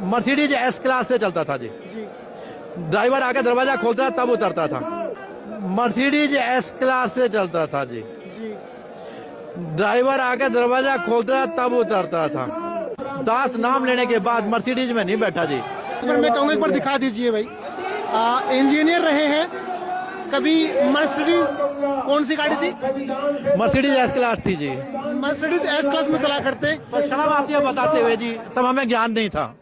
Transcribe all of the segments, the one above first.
Mercedes S class से चलता था जी। ड्राइवर आके दरवाजा खोलता तब उतरता था। मर्सिडीज एस क्लास से चलता था जी। ड्राइवर आके दरवाजा खोलता तब उतरता था। दास नाम लेने के बाद मर्सिडीज में नहीं बैठा जी। मैं कहूँगा एक बार दिखा दीजिए भाई। इंजीनियर रहे हैं, कभी मर्सिडीज कौन सी गाड़ी थी? मर्सिडीज एस क्लास थी जी। मर्सिडीज एस क्लास में चला करते। शर्म आती है बताते हुए जी, तब हमें ज्ञान नहीं था।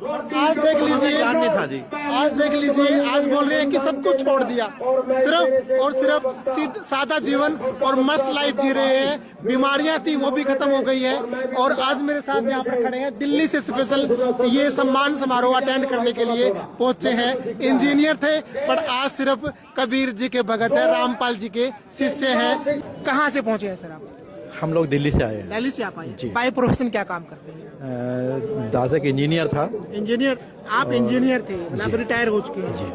आज देख लीजिए, ज्ञान नहीं था जी। आज देख लीजिए, आज बोल रहे हैं कि सब कुछ छोड़ दिया, सिर्फ और सिर्फ सादा जीवन और मस्त लाइफ जी रहे हैं। बीमारियां थी वो भी खत्म हो गई है। और आज मेरे साथ यहाँ पर खड़े हैं, दिल्ली से स्पेशल ये सम्मान समारोह अटेंड करने के लिए पहुंचे हैं। इंजीनियर थे पर आज सिर्फ कबीर जी के भगत है, रामपाल जी के शिष्य हैं। कहाँ से पहुंचे हैं सर आप? हम लोग दिल्ली से आए हैं। दिल्ली से आप आए हैं। बाय प्रोफेशन क्या काम करते हैं? दास एक इंजीनियर था। इंजीनियर? आप इंजीनियर थे, मतलब रिटायर हो चुके हैं जी।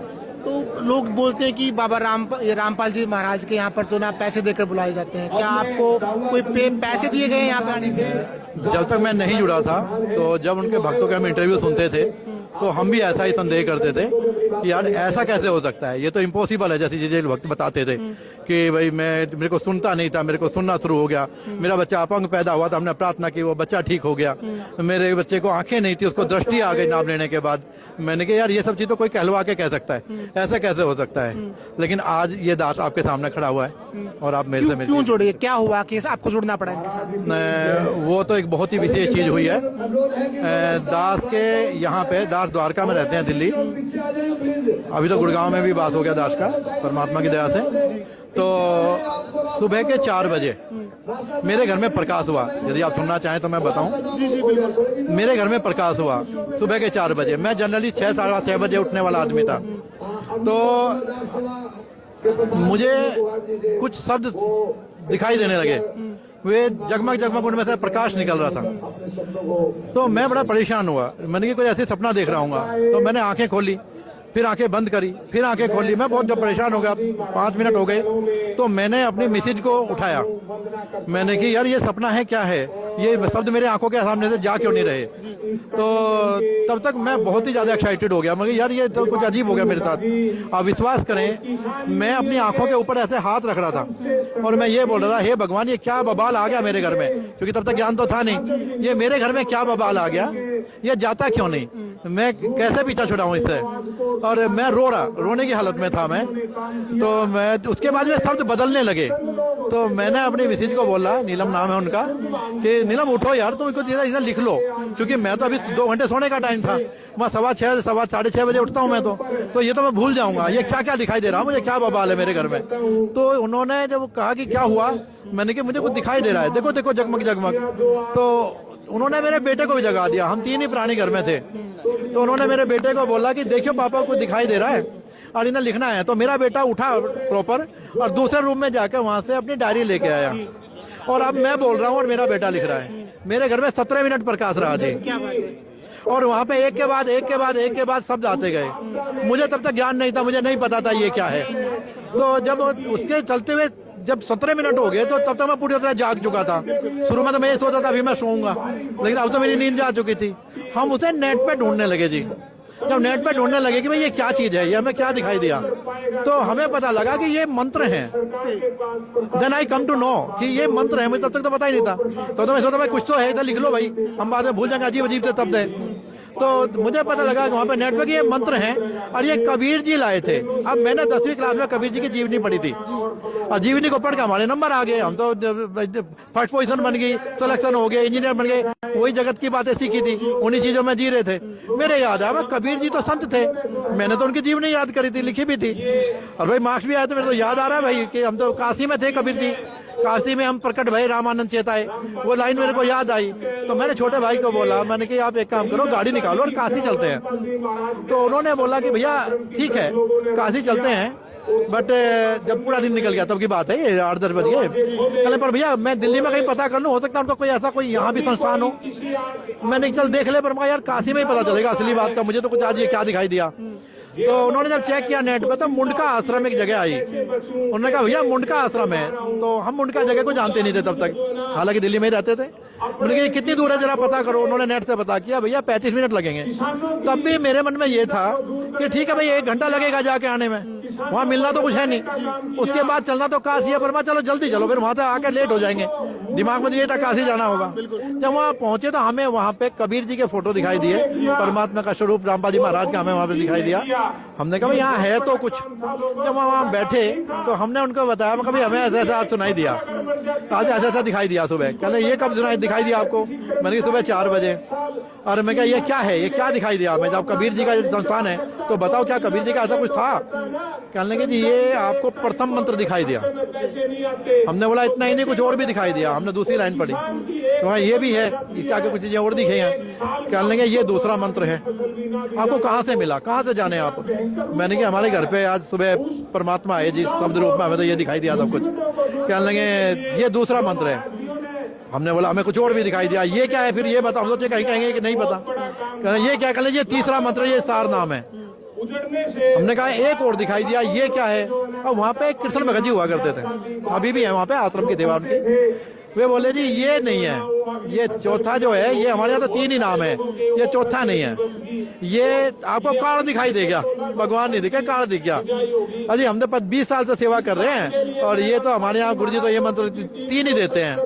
तो लोग बोलते हैं कि बाबा रामपाल जी महाराज के यहाँ पर तो ना पैसे देकर बुलाए जाते हैं, क्या आपको कोई पैसे दिए गए यहाँ पे आने के? जब तक मैं नहीं जुड़ा था तो जब उनके भक्तों के हम इंटरव्यू सुनते थे तो हम भी ऐसा ही संदेह करते थे कि यार ऐसा कैसे हो सकता है, ये तो इम्पॉसिबल है। जैसे चीजें भक्त बताते थे कि भाई मेरे को सुनता नहीं था, मेरे को सुनना शुरू हो गया। मेरा बच्चा अपंग पैदा हुआ था, हमने प्रार्थना की, वो बच्चा ठीक हो गया। मेरे बच्चे को आंखें नहीं थी, उसको दृष्टि आ गई नाम लेने के बाद। मैंने कहा यार ये सब चीज तो कोई कहलवा के कह सकता है, ऐसा कैसे हो सकता है। लेकिन आज ये दास आपके सामने खड़ा हुआ है और आप मेरे से मिलते। क्यों जुड़े, क्या हुआ कि आपको जुड़ना पड़ा इनके साथ? वो तो एक बहुत ही विशेष चीज हुई है। दास के यहाँ पे, दास द्वारका में रहते हैं दिल्ली, अभी तो गुड़गांव में भी बात हो गया दास का, परमात्मा की दया से। तो सुबह के 4 बजे मेरे घर में प्रकाश हुआ। यदि आप सुनना चाहें तो मैं बताऊं। मेरे घर में प्रकाश हुआ सुबह के 4 बजे। मैं जनरली 6, साढ़े 6 बजे उठने वाला आदमी था। तो मुझे कुछ शब्द दिखाई देने लगे, वे जगमग जगमग, उनमें से प्रकाश निकल रहा था। तो मैं बड़ा परेशान हुआ। मैंने कि कोई ऐसे सपना देख रहा हूँ। तो मैंने आंखें खोली, फिर आंखें बंद करी, फिर आंखें खोली। मैं बहुत जब परेशान हो गया, 5 मिनट हो गए, तो मैंने अपनी मिसेज को उठाया। मैंने कि यार ये सपना है, क्या है ये शब्द मेरे आंखों के सामने से जा क्यों नहीं रहे। तो तब तक मैं बहुत ही ज्यादा एक्साइटेड हो गया। मगर यार ये तो कुछ अजीब हो गया मेरे साथ। आप विश्वास करें, मैं अपनी आंखों के ऊपर ऐसे हाथ रख रहा था और मैं ये बोल रहा था, हे भगवान ये क्या बवाल आ गया मेरे घर में, क्योंकि तब तक ज्ञान तो था नहीं। ये मेरे घर में क्या बवाल आ गया, ये जाता क्यों नहीं, मैं कैसे पीछा छुड़ाऊं इससे। और मैं रोने की हालत में था मैं। तो मैं उसके बाद में शब्द बदलने लगे। तो मैंने अपनी मिसेज को बोला, नीलम नाम है उनका, कि नीलम उठो यार, तुम इसको लिख लो। क्योंकि मैं तो अभी 2 घंटे सोने का टाइम था। मैं 6:15, 6:30 बजे उठता हूँ मैं तो ये तो मैं भूल जाऊंगा, ये क्या क्या दिखाई दे रहा है मुझे, क्या बवाल है मेरे घर में। तो उन्होंने जब कहा कि क्या हुआ, मैंने कहा मुझे कुछ दिखाई दे रहा है, देखो देखो जगमग जगमग। तो उन्होंने मेरे बेटे को भी जगा दिया। हम 3 ही प्राणी घर में थे। तो उन्होंने मेरे बेटे को बोला कि देखियो पापा को दिखाई दे रहा है और इन्हें लिखना है। तो मेरा बेटा उठा प्रॉपर और दूसरे रूम में जाकर वहां से अपनी डायरी लेके आया। और अब मैं बोल रहा हूँ और मेरा बेटा लिख रहा है। मेरे घर में 17 मिनट प्रकाश रहा जी। और वहां पे एक के बाद शब्द आते गए। मुझे तब तक ज्ञान नहीं था, मुझे नहीं पता था ये क्या है। तो जब उसके चलते हुए जब 17 मिनट हो गए तो तब तक मैं पूरी तरह जाग चुका था। शुरू में तो मैं ये सोचा था अभी मैं सोऊंगा, लेकिन अब तो मेरी नींद जा चुकी थी। हम उसे नेट पे ढूंढने लगे जी। जब नेट पे ढूंढने लगे कि भाई ये क्या चीज है, ये हमें क्या दिखाई दिया, तो हमें पता लगा कि ये मंत्र हैं। Then I come to know कि ये मंत्र है। मुझे तब तक तो पता ही नहीं था। तो मैं सोचा भाई कुछ तो है, इधर लिख लो भाई, हम बाद में भूल जाएंगे, अजीब अजीब से शब्द है। तो मुझे पता लगा कि वहाँ पे नेट पे ये मंत्र हैं और ये कबीर जी लाए थे। अब मैंने 10वीं क्लास में कबीर जी की जीवनी पढ़ी थी और जीवनी को पढ़ के हमारे नंबर आ गए। हम तो फर्स्ट पोजीशन बन गई, सिलेक्शन हो गया, इंजीनियर बन गए। वही जगत की बातें सीखी थी, उन्हीं चीजों में जी रहे थे। मेरे याद आया कबीर जी तो संत थे, मैंने तो उनकी जीवनी याद करी थी, लिखी भी थी। और भाई मार्क्स भी आए थे। मेरे तो याद आ रहा है भाई कि हम तो काशी में थे, कबीर जी काशी में हम प्रकट भय रामानंद चेताए, वो लाइन मेरे को याद आई। तो मैंने छोटे भाई को बोला, मैंने कि आप एक काम करो, गाड़ी निकालो और काशी चलते हैं। तो उन्होंने बोला कि भैया ठीक है काशी चलते हैं, बट जब पूरा दिन निकल गया तब की बात है, ये 8-10 बज गए। कहले पर भैया मैं दिल्ली में कहीं पता कर लूं, हो सकता है उनका कोई ऐसा कोई यहाँ भी संस्थान हो। मैंने चल देख ले, पर यार काशी में ही पता चलेगा असली बात का, मुझे तो कुछ आज ये क्या दिखाई दिया। तो उन्होंने जब चेक किया नेट पे तो मुंडका आश्रम एक जगह आई। उन्होंने कहा भैया मुंडका आश्रम है, तो हम मुंडका जगह को जानते नहीं थे तब तक, हालांकि दिल्ली में ही रहते थे। मैंने कहा कितनी दूर है जरा पता करो। उन्होंने नेट से पता किया, भैया 35 मिनट लगेंगे। तब भी मेरे मन में ये था कि ठीक है भाई 1 घंटा लगेगा जाके आने में, वहाँ मिलना तो कुछ है नहीं, उसके बाद चलना तो काशी है, पर मैं चलो जल्दी चलो, फिर वहां तक आकर लेट हो जाएंगे। दिमाग में तो ये था काशी जाना होगा। जब वहाँ पहुंचे तो हमें वहाँ पे कबीर जी के फोटो दिखाई दिए, परमात्मा का स्वरूप रामपाल जी महाराज का हमें वहाँ पे दिखाई दिया। हमने कहा यहाँ है तो कुछ। जब वहाँ बैठे तो हमने उनको बताया, कभी हमें ऐसा ऐसा आज सुनाई दिया, आज ऐसा ऐसा दिखाई दिया सुबह। कहले ये कब सुनाई दिखाई दिया आपको? मैंने कहा सुबह 4 बजे। और मैं क्या ये क्या है, ये क्या दिखाई दिया हमें? जब कबीर जी का संस्थान है तो बताओ क्या कबीर जी का ऐसा कुछ था? कहने लगे जी ये आपको प्रथम मंत्र दिखाई दिया। हमने बोला इतना ही नहीं, कुछ और भी दिखाई दिया। हमने दूसरी लाइन पढ़ी तो हाँ ये भी है, इसके आगे कुछ चीजें और दिखे हैं। कहने लगे ये दूसरा मंत्र है। आपको कहाँ से मिला, कहाँ से जाने आप? मैंने कहा हमारे घर पे आज सुबह परमात्मा आए जी शब्द रूप में, हमें तो ये दिखाई दिया सब कुछ। कहने लगे ये दूसरा मंत्र है। हमने बोला हमें कुछ और भी दिखाई दिया, ये क्या है फिर ये बताओ? हम सोचे कहीं कहेंगे कि नहीं पता। कहने ये क्या? कहने ये तीसरा मंत्र, ये सार नाम है। हमने कहा एक और दिखाई दिया, ये क्या है? और वहाँ पे कृष्ण भगत जी हुआ करते थे, अभी भी है वहाँ पे, आश्रम की सेवा उनकी। वे बोले जी ये नहीं है, ये चौथा जो है, ये हमारे यहाँ तो 3 ही नाम है, ये चौथा नहीं है। ये आपको कार्ड दिखाई देगा, भगवान नहीं दिखे, कार्ड दिख गया। अजी हम तो 20 साल से सेवा कर रहे हैं और ये तो हमारे यहाँ गुरु जी तो ये मंत्र 3 ही देते हैं।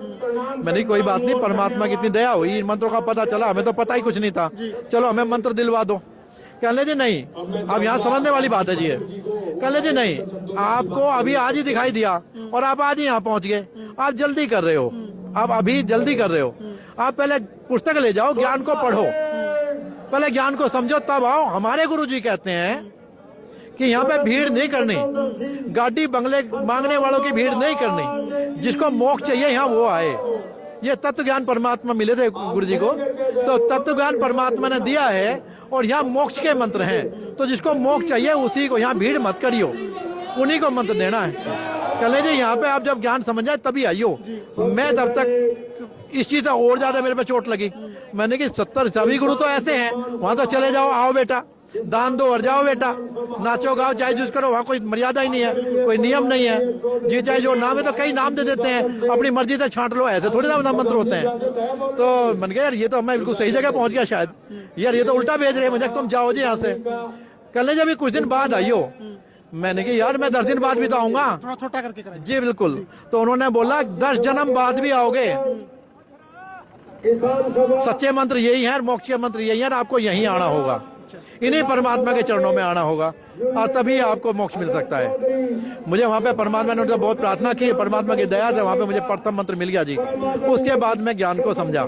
मैंने कोई बात नहीं, परमात्मा की इतनी दया हुई, इन मंत्रों का पता चला, हमें तो पता ही कुछ नहीं था, चलो हमें मंत्र दिलवा दो। कहले जी नहीं, अब यहाँ समझने वाली बात है जी। कहले जी नहीं, आपको अभी आज ही दिखाई दिया और आप आज ही यहाँ पहुंच गए, आप जल्दी कर रहे हो, आप अभी जल्दी कर रहे हो। आप पहले पुस्तक ले जाओ, ज्ञान को पढ़ो, पहले ज्ञान को समझो तब आओ। हमारे गुरु जी कहते हैं कि यहाँ पे भीड़ नहीं करनी, गाड़ी बंगले मांगने वालों की भीड़ नहीं करनी, जिसको मोक्ष चाहिए यहाँ वो आए। ये तत्व ज्ञान परमात्मा मिले थे गुरु जी को, तो तत्व ज्ञान परमात्मा ने दिया है और यहाँ मोक्ष के मंत्र हैं, तो जिसको मोक्ष चाहिए उसी को, यहाँ भीड़ मत करियो, उन्हीं को मंत्र देना है। कहले जी यहाँ पे आप जब ज्ञान समझ जाए तभी आइयो। मैं तब तक इस चीज से और ज्यादा मेरे पे चोट लगी। मैंने कि 70 सभी गुरु तो ऐसे हैं, वहां तो चले जाओ, आओ बेटा दान दो और जाओ बेटा, नाचो गाओ चाहे जूझ करो, वहाँ कोई मर्यादा ही नहीं है, कोई नियम नहीं है। जी चाहे जो नाम है तो कई नाम दे देते हैं, अपनी मर्जी से छांट लो, ऐसे थोड़ी ना मंत्र होते हैं। तो मन गया यार ये तो मैं बिल्कुल सही जगह पहुंच गया शायद, यार ये तो उल्टा भेज रहे हैं मुझे, तुम जाओ जी यहाँ से। कल जब कुछ दिन बाद आइयो, मैंने कहा यार मैं 10 दिन बाद भी तो आऊंगा, थोड़ा छोटा करके करें। जी बिल्कुल। तो उन्होंने बोला 10 जन्म बाद भी आओगे, सच्चे मंत्र यही है, मोक्ष के मंत्र यही है, आपको यहीं आना होगा, इन्हीं परमात्मा के चरणों में आना होगा और तभी आपको मोक्ष मिल सकता है। मुझे वहाँ पे परमात्मा ने उनसे बहुत प्रार्थना की, परमात्मा की दया से वहाँ पे मुझे प्रथम मंत्र मिल गया जी। उसके बाद मैं ज्ञान को समझा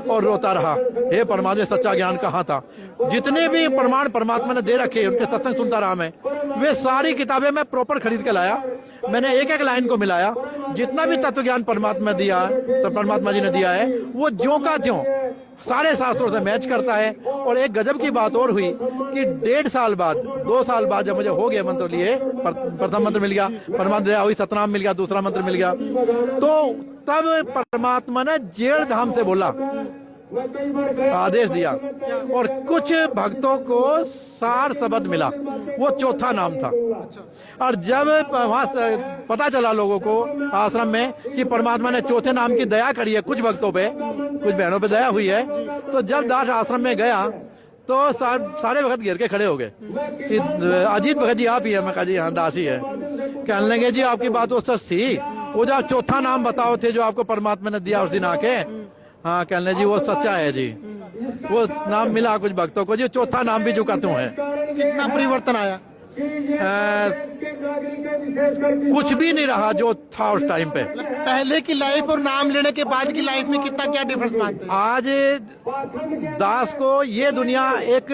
और रोता रहा, हे परमात्मा सच्चा ज्ञान कहाँ था। जितने भी प्रमाण परमात्मा ने दे रखे उनके सत्संग सुनता रहा मैं, वे सारी किताबें मैं प्रॉपर खरीद के लाया, मैंने एक एक लाइन को मिलाया, जितना भी तत्व ज्ञान परमात्मा दिया तो परमात्मा जी ने दिया है वो ज्यों का त्यों सारे शास्त्रों से मैच करता है। और एक गजब की बात और हुई कि 1.5 साल बाद 2 साल बाद जब मुझे हो गया मंत्र लिए, प्रथम मंत्र मिल गया, परमात्मा दया हुई, सतनाम मिल गया, दूसरा मंत्र मिल गया, तो तब परमात्मा ने जेड़ धाम से बोला, आदेश दिया और कुछ भक्तों को सार शब्द मिला, वो चौथा नाम था। और जब वहां पता चला लोगों को आश्रम में कि परमात्मा ने चौथे नाम की दया करी है कुछ भक्तों पे, कुछ बहनों पे दया हुई है, तो जब दास आश्रम में गया तो सारे भगत घेर के खड़े हो गए कि अजीत भगत जी आप ही है। मैं कहा जी हाँ दास ही है। कहने लगे जी आपकी बात तो सच थी, वो जो चौथा नाम बताओ थे जो आपको परमात्मा ने दिया उस दिन आके, हाँ कहने जी वो सच्चा है जी, वो नाम मिला कुछ भक्तों को जी, चौथा नाम भी चुका तुम है। कितना परिवर्तन आया? कुछ भी नहीं रहा जो था उस टाइम पे। पहले की लाइफ और नाम लेने के बाद की लाइफ में कितना क्या डिफरेंस मानते हैं? आज दास को ये दुनिया एक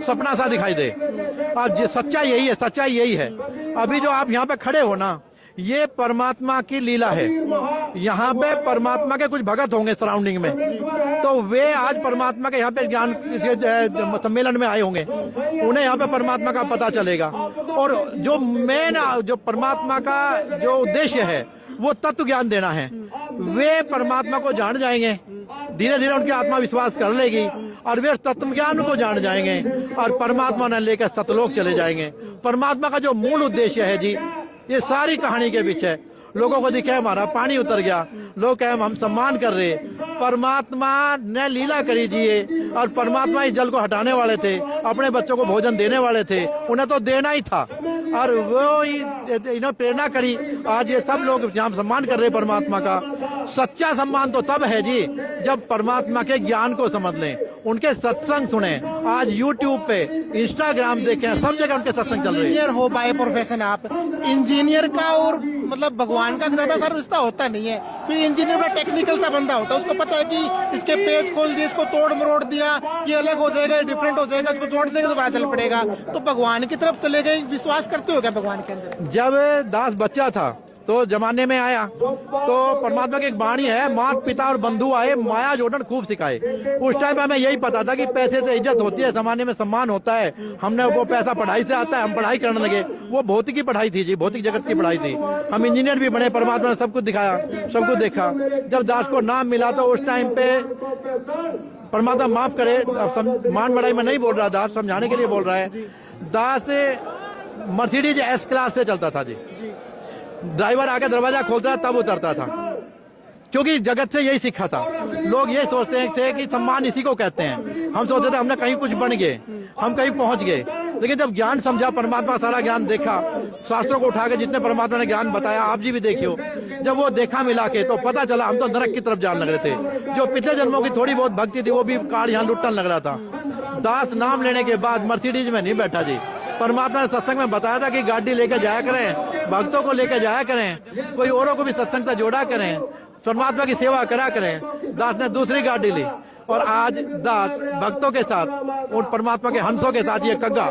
सपना सा दिखाई दे, अब सच्चा यही है, सच्चाई यही है। अभी जो आप यहाँ पे खड़े हो ना, ये परमात्मा की लीला है। यहाँ पे परमात्मा के कुछ भगत होंगे सराउंडिंग में, तो वे आज परमात्मा के यहाँ पे ज्ञान सम्मेलन में आए होंगे, उन्हें यहाँ पे परमात्मा का पता चलेगा। और जो मेन जो परमात्मा का जो उद्देश्य है वो तत्व ज्ञान देना है। वे परमात्मा को जान जाएंगे, धीरे धीरे उनकी आत्मा विश्वास कर लेगी और वे तत्व ज्ञान को जान जाएंगे और परमात्मा ने लेकर सतलोक चले जाएंगे। परमात्मा का जो मूल उद्देश्य है जी, ये सारी कहानी के पीछे लोगों को दिखे हमारा पानी उतर गया, लोग कहे हम सम्मान कर रहे, परमात्मा ने लीला करी जी ये, और परमात्मा इस जल को हटाने वाले थे, अपने बच्चों को भोजन देने वाले थे, उन्हें तो देना ही था और वो इन्होंने प्रेरणा करी। आज ये सब लोग यहाँ सम्मान कर रहे परमात्मा का। सच्चा सम्मान तो तब है जी जब परमात्मा के ज्ञान को समझ लें, उनके सत्संग सुने। आज YouTube पे, इंस्टाग्राम देखें, सब जगह उनके सत्संग चल रहे हैं। इंजीनियर हो बाय प्रोफेशन आप, इंजीनियर का और मतलब भगवान का ज्यादा सर रिश्ता होता नहीं है, क्योंकि इंजीनियर का टेक्निकल सा बंदा होता है, उसको पता है कि इसके पेज खोल दिए, इसको तोड़ मरोड़ दिया, ये अलग हो जाएगा, डिफरेंट हो जाएगा, इसको जोड़ देंगे तो पता चल पड़ेगा। तो भगवान की तरफ चले गए, विश्वास करते हो क्या भगवान के अंदर? जब दास बच्चा था तो जमाने में आया तो परमात्मा की एक वाणी है, माता पिता और बंधु आए, माया जोड़न खूब सिखाए। उस टाइम हमें यही पता था कि पैसे से इज्जत होती है, जमाने में सम्मान होता है। हमने वो पैसा पढ़ाई से आता है, हम पढ़ाई करने लगे। वो भौतिक की पढ़ाई थी जी, भौतिक जगत की पढ़ाई थी। हम इंजीनियर भी बने, परमात्मा ने सब कुछ दिखाया, सब कुछ देखा। जब दास को नाम मिला तो उस टाइम पे परमात्मा माफ करे, मान बढ़ाई में नहीं बोल रहा, दास समझाने के लिए बोल रहा है। दास मर्सिडीज S क्लास से चलता था जी, ड्राइवर आके दरवाजा खोलता तब उतरता था, क्योंकि जगत से यही सीखा था। लोग ये सोचते थे कि सम्मान इसी को कहते हैं, हम सोचते थे हमने कहीं कुछ बन गए, हम कहीं पहुंच गए। लेकिन जब ज्ञान समझा, परमात्मा सारा ज्ञान देखा, शास्त्रों को उठा के जितने परमात्मा ने ज्ञान बताया, आप जी भी देखियो, जब वो देखा मिला के तो पता चला हम तो नरक की तरफ जाने लग रहे थे। जो पिछले जन्मों की थोड़ी बहुत भक्ति थी वो भी कार्ड यहाँ लुटने लग रहा था। दास नाम लेने के बाद मर्सिडीज में नहीं बैठा जी, परमात्मा ने सत्संग में बताया था कि गाड़ी लेकर जाया करें, भक्तों को लेकर जाया करें, कोई औरों को भी सत्संग से जोड़ा करें, परमात्मा की सेवा करा करें। दास ने दूसरी गाड़ी ली और आज दास भक्तों के साथ और परमात्मा के हंसों के साथ ये कग्गा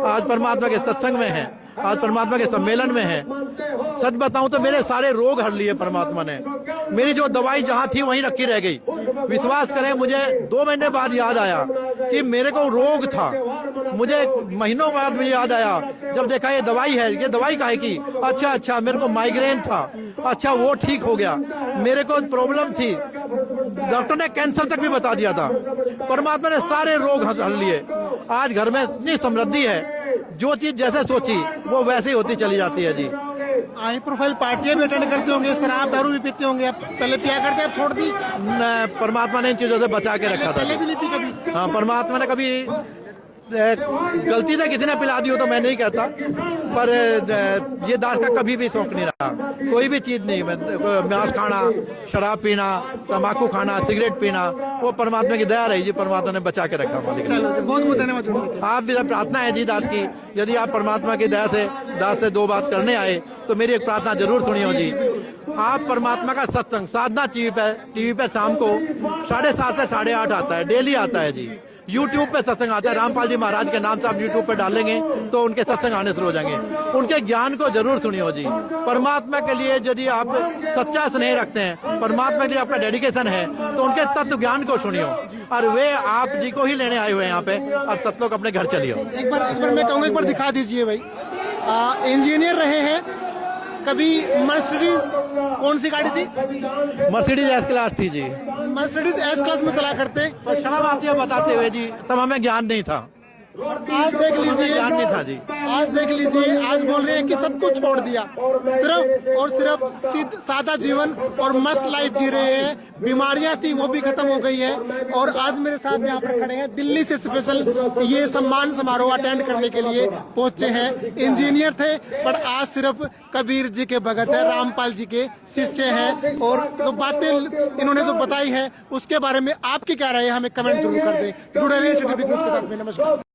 आज परमात्मा के सत्संग में है, आज परमात्मा के सम्मेलन में है। सच बताऊं तो मेरे सारे रोग हर लिए परमात्मा ने। मेरी जो दवाई जहां थी वहीं रखी रह गई। विश्वास करें, मुझे 2 महीने बाद याद आया कि मेरे को रोग था। मुझे महीनों बाद मुझे याद आया जब देखा ये दवाई है, ये दवाई काहे की? अच्छा मेरे को माइग्रेन था, अच्छा वो ठीक हो गया। मेरे को प्रॉब्लम थी, डॉक्टर ने कैंसर तक भी बता दिया था। परमात्मा ने सारे रोग हर लिए। आज घर में इतनी समृद्धि है, जो चीज जैसे सोची वो वैसे ही होती चली जाती है जी। हाई प्रोफाइल पार्टियां भी अटेंड करते होंगे, शराब दारू भी पीते होंगे, आप पहले पिया करते, आप छोड़ दी? परमात्मा ने इन चीजों से बचा के रखा था। पहले भी नहीं पी कभी? हाँ, परमात्मा ने कभी गलती से किसी ने पिला दी हो तो मैं नहीं कहता, पर ये दास का कभी भी शौक नहीं रहा। कोई भी चीज नहीं, मांस खाना, शराब पीना, तंबाकू खाना, सिगरेट पीना, वो परमात्मा की दया रही जी, परमात्मा ने बचा के रखा। बहुत बहुत धन्यवाद। आप भी प्रार्थना है जी दास की, यदि आप परमात्मा की दया से दास से 2 बात करने आए तो मेरी एक प्रार्थना जरूर सुनियो जी। आप परमात्मा का सत्संग साधना टीवी पे शाम को 7:30 से 8:30 आता है, डेली आता है जी। YouTube पे सत्संग आता है, रामपाल जी महाराज के नाम से आप YouTube पे डालेंगे तो उनके सत्संग आने शुरू हो जाएंगे। उनके ज्ञान को जरूर सुनियो जी। परमात्मा के लिए यदि आप सच्चा स्नेह रखते हैं, परमात्मा के लिए आपका डेडिकेशन है, तो उनके तत्व ज्ञान को सुनियो और वे आप जी को ही लेने आए हुए हैं यहाँ पे, और सतलोक अपने घर चलियो। एक बार मैं कहूँगा, एक बार दिखा दीजिए भाई। इंजीनियर रहे हैं, कभी मर्सिडीज कौन सी गाड़ी थी? मर्सिडीज S क्लास थी जी। मर्सिडीज S क्लास में चला करते, शराब आती है बताते हुए जी, तब हमें ज्ञान नहीं था। आज देख लीजिए, ज्ञान नहीं था जी। आज देख लीजिए, आज बोल रहे हैं कि सब कुछ छोड़ दिया, सिर्फ और सिर्फ सादा जीवन और मस्त लाइफ जी रहे हैं। बीमारियां थी वो भी खत्म हो गई है, और आज मेरे साथ यहाँ पर खड़े हैं, दिल्ली से स्पेशल ये सम्मान समारोह अटेंड करने के लिए पहुंचे हैं। इंजीनियर थे पर आज सिर्फ कबीर जी के भगत है, रामपाल जी के शिष्य हैं, और जो बातें इन्होंने जो बताई है उसके बारे में आपकी क्या राय है, हमें कमेंट जरूर कर दें। जुड़े रहिए सिटी बिग न्यूज के साथ में। नमस्कार।